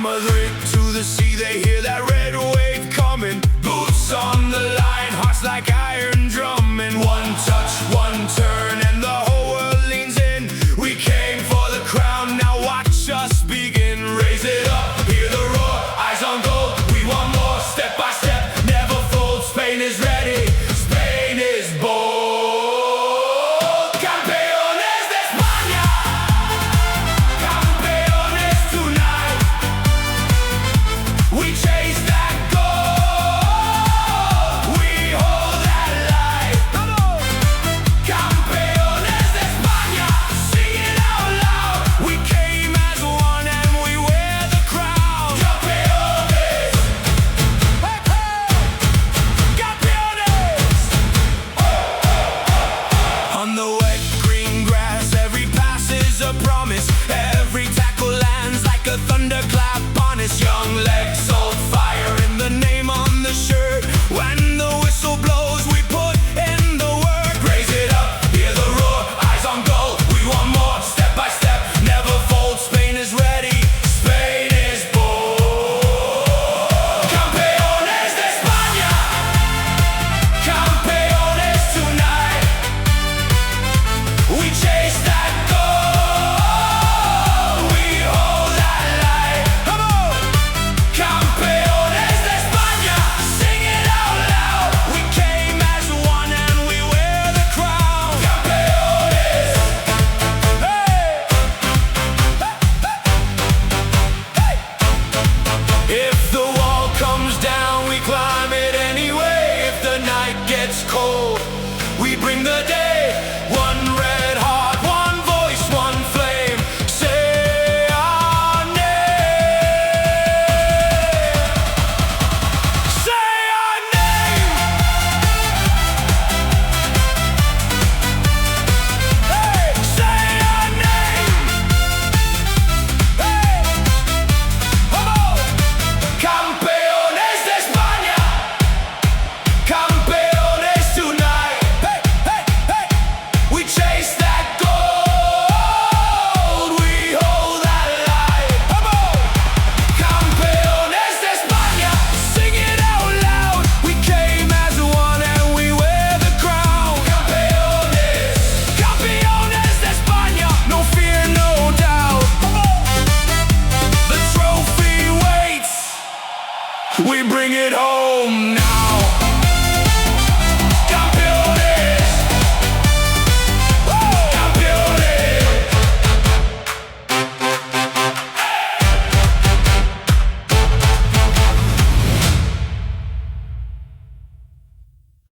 Madrid to the sea, they hear that red wave coming. Boots on the line, hearts like iron drumming. One touch, one turn, and the whole world leans in. We came for the crown, now watch us begin. Raise it up, hear the roar, eyes on goal. We want more, step by step, never fold. Spain is ready, Spain is bold. Every tackle lands like a thunderclap on his young legs. Old fire in the name on the shirt. When the whistle blows, we put in the work. Raise it up, hear the roar, eyes on goal. We want more, step by step, never fold. Spain is ready, Spain is bold. Campeones de España, campeones tonight. We chase that goal. Cold, we bring the day. One red heart, one voice, one flame. Say our name. Say our name. Hey, say our name. Hey, come on. Campeones de España. We bring it home now.